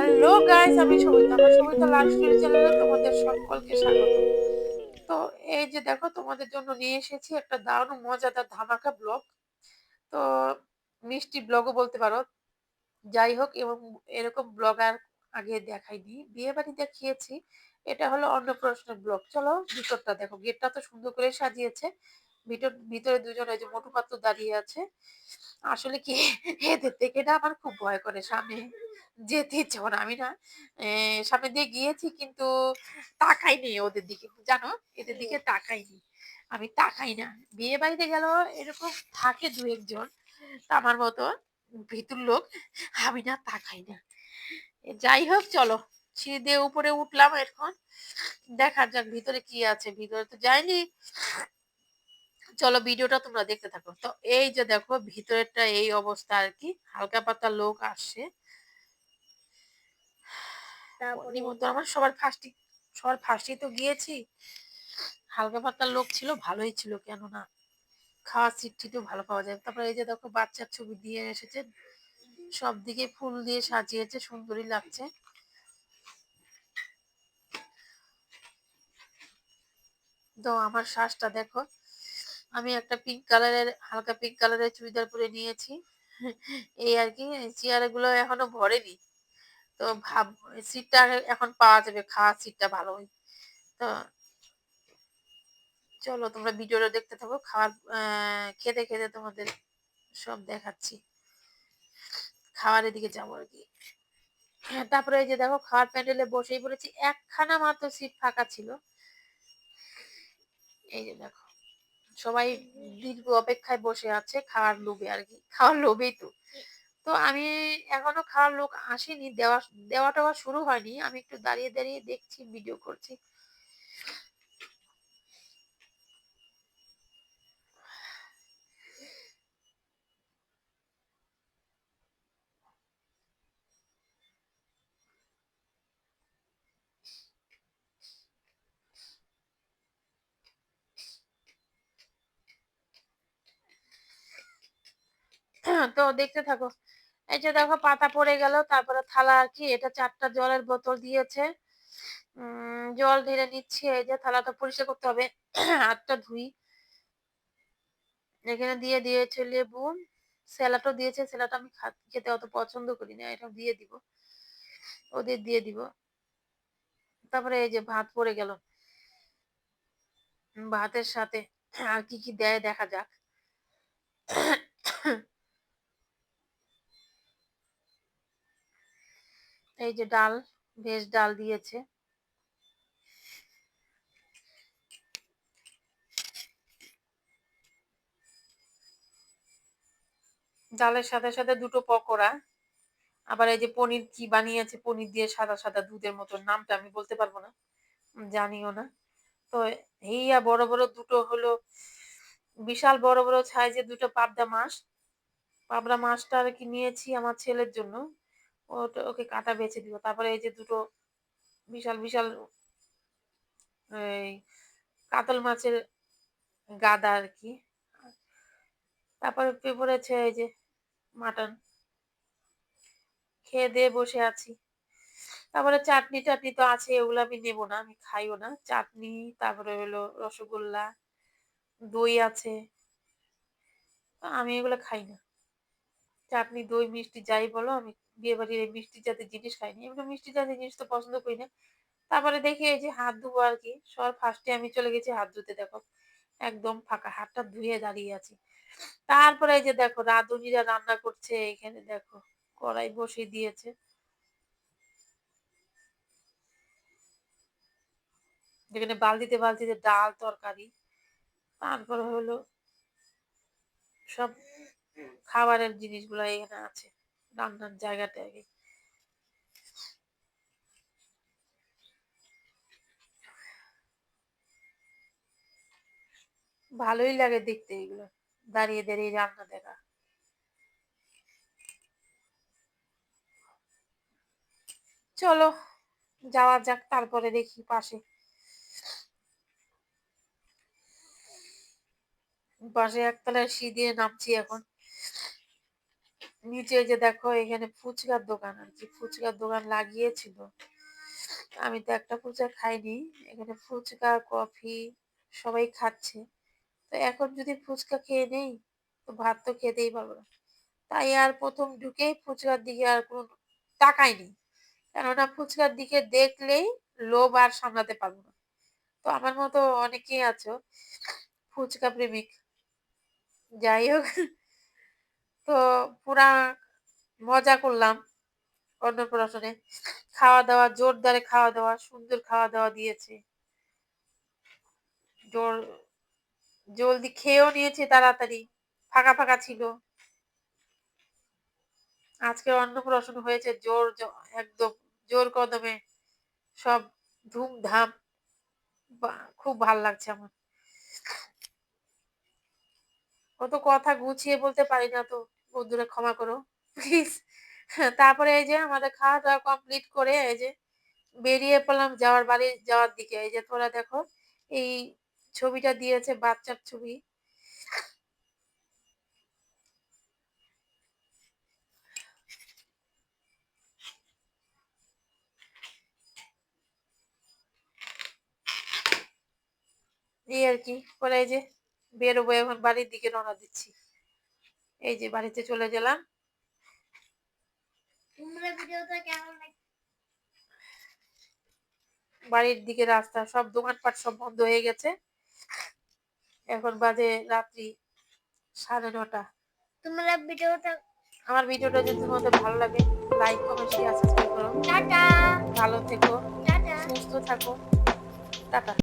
Hello guys, আমি সবিতা। আমার Sabita life story চ্যানেলে তোমাদের সকলকে স্বাগত। তো এই যে দেখো, তোমাদের জন্য নিয়ে এসেছি একটা দারুণ মজাদার ধামাকা ব্লগ। তো মিষ্টি ব্লগও বলতে পারো। যাই হোক, এবং এরকম ব্লগ আর আগে দেখাইনি। বিয়ে বাড়ি দেখিয়েছি, এটা হলো অন্নপ্রাশনের ব্লগ। চলো ভিতরটা দেখো, গেটটা তো সুন্দর করে সাজিয়েছে। ভিতরে দুজন ওই যে মোটু পাত্র দাঁড়িয়ে আছে। আসলে কি, এদের থেকে না আমার খুব ভয় করে, সামনে যেতে ইচ্ছে করে। আমি না সামনে দিয়ে গিয়েছি, কিন্তু তাকাইনি ওদের দিকে, জানো, এদের দিকে তাকাইনি। আমি তাকাই না। বিয়ে বাড়িতে গেল এরকম থাকে দু একজন আমার মতো ভিতুর লোক, আমি না তাকাই না। যাই হোক, চলো সিঁড়ি দিয়ে উপরে উঠলাম। এখন দেখা যাক ভিতরে কি আছে। ভিতরে তো যাইনি, চলো ভিডিওটা তোমরা দেখতে থাকো। তো এই যে দেখো, ভিতরেরটা এই অবস্থা আর কি। হালকা পাতলা লোক আসছে। নিমন্ত্রণ আমার সবার ফার্স্টে তো গিয়েছি। হালকা পাতলা লোক ছিল, ভালোই ছিল, কেননা খাওয়ার সিটটিও ভালো পাওয়া যায়। তারপরে এই যে দেখো, বাচ্চার ছবি দিয়ে এসেছে, সব দিকে ফুল দিয়ে সাজিয়েছে, সুন্দরই লাগছে। তো আমার শ্বাসটা দেখো, আমি একটা হালকা পিঙ্ক কালারের চুড়িদার পরে নিয়েছি। এই আর কি। চেয়ার গুলো এখনো ভরেনি। তো সিটটা এখন পাওয়া যাবে, খাওয়ার সিটটা ভালোই। তো চলো তোমরা ভিডিওটা দেখতে থাকো। খেতে খেতে তোমাদের সব দেখাচ্ছি। খাওয়ারের দিকে যাবো আর কি। তারপরে এই যে দেখো, খাওয়ার প্যান্ডেলে বসেই পড়েছি। একখানা মাত্র সিট ফাঁকা ছিল। এই যে দেখো, সবাই দীর্ঘ অপেক্ষায় বসে আছে, খাওয়ার লোভে আর কি। খাওয়ার লোভেই তো। তো আমি এখনো খাওয়ার লোক আসেনি, দেওয়া টেওয়া শুরু হয়নি। আমি একটু দাঁড়িয়ে দাঁড়িয়ে দেখছি, ভিডিও করছি। তো দেখতে থাকো। এই যে দেখো, পাতা পড়ে গেল। তারপরে থালা আর কি, এটা 4টা জলের বোতল দিয়েছে। জল ঢেলে নিচ্ছি। এই যে থালাটা পরিষ্কার করতে হবে, হাতটা ধুই। এখানে দিয়ে দিয়েছে লেবু। স্যালাডও দিয়েছে। স্যালাড আমি খেতে অত পছন্দ করি না, এটা দিয়ে দিব, ওদের দিয়ে দিব। তারপরে এই যে ভাত পড়ে গেল। ভাতের সাথে আর কি কি দেয় দেখা যাক। এই যে ডাল, ভেজ ডাল দিয়েছে। ডালের সাথে সাথে দুটো পকোড়া। আবার এই যে পনির কি বানিয়েছে, পনির দিয়ে সাদা সাদা দুধের মতো, নামটা আমি বলতে পারবো না, জানিও না। তো এইয়া বড় বড় দুটো হলো, বিশাল বড় বড় সাইজের দুটো পাবদা মাছটা আর কি নিয়েছি আমার ছেলের জন্য। ওকে কাটা বেছে দিব। তারপরে এই যে দুটো বিশাল বিশাল এই কাতল মাছের গাদা আর কি। তারপরে পড়েছে এই যে মাটন। খেয়ে দিয়ে বসে আছি। তারপরে চাটনি টাটনি তো আছে, এগুলো আমি নেবো না, আমি খাইও না চাটনি। তারপরে হলো রসগোল্লা, দই আছে, আমি এগুলো খাই না। চাটনি, দই, মিষ্টি যাই বলো, আমি বিয়ে বাড়ির এই মিষ্টি জাতীয় জিনিস খাইনি। এগুলো মিষ্টি জাতীয় জিনিস তো পছন্দ করি না। তারপরে দেখি এই যে হাত ধোবো আর কি। সবার ফার্স্টে আমি চলে গেছি হাত ধুতে। দেখো একদম ফাঁকা, হাতটা ধুয়ে দাঁড়িয়ে আছি। তারপরে এই যে দেখো, রাঁধুনিরা রান্না করছে। এখানে দেখো, কড়াই বসিয়ে দিয়েছে। যেখানে বালতিতে বালতিতে ডাল তরকারি। তারপরে হলো সব খাবারের জিনিসগুলো এখানে আছে, রান্নার জায়গাটা আর কি। ভালোই লাগে দেখতে এগুলো, দাঁড়িয়ে দাঁড়িয়ে রান্না দেখা। চলো যাওয়া যাক। তারপরে দেখি পাশে পাশে একতলায় সিঁড়ি দিয়ে নামছি এখন। নিচে যে দেখো এখানে ফুচকার দোকান আরকি, ফুচকার দোকান লাগিয়েছিল। আমি তো একটা ফুচকা খাইনি। এখানে ফুচকা, কফি সবাই খাচ্ছে। তো এখন যদি ফুচকা খেয়ে নেই, তো ভাত তো খেতেই পারবো না। তাই আর ১ম ঢুকেই ফুচকার দিকে আর কোনো তাকাইনি। কেননা ফুচকার দিকে দেখলেই লোভ আর সামলাতে পারবো না। তো আমার মতো অনেকেই আছো ফুচকা প্রেমিক। যাই হোক, তো পুরা মজা করলাম অন্নপ্রাশনে। খাওয়া-দাওয়া জোরদারে খাওয়া-দাওয়া, সুন্দর খাওয়া-দাওয়া দিয়েছে। জোর জলদি খেয়েও নিয়েছে তাড়াতাড়ি। ফাঁকা, ফাঁকা ছিল। আজকে অন্নপ্রাশন হয়েছে একদম জোর কদমে সব ধুমধাম। খুব ভাল লাগছে আমার। অত কথা গুছিয়ে বলতে পারি না তো, বন্ধুরা ক্ষমা করো। প্লিজ। তারপরে এই যে আমাদের খাওয়া-দাওয়া কমপ্লিট করে এই যে বেরিয়ে পড়লাম বাড়ি যাওয়ার দিকে। এই যে তোরা দেখো এই ছবিটা দিয়েছে বাচ্চার ছবি। এই আরকি। পরে এই যে বেরোবো এখন বাড়ির দিকে রওনা দিচ্ছি। এই যে বাড়িতে চলে গেলাম। বাড়ির দিকে রাস্তা সব দোকানপাট সব বন্ধ হয়ে গেছে। এখন বাজে রাত্রি 9:30। আমার ভিডিওটা যদি তোমাদের ভালো লাগে লাইক, কমেন্ট, শেয়ার, সাবস্ক্রাইব করো। টাটা। ভালো থেকো, সুস্থ থাকো। টাটা।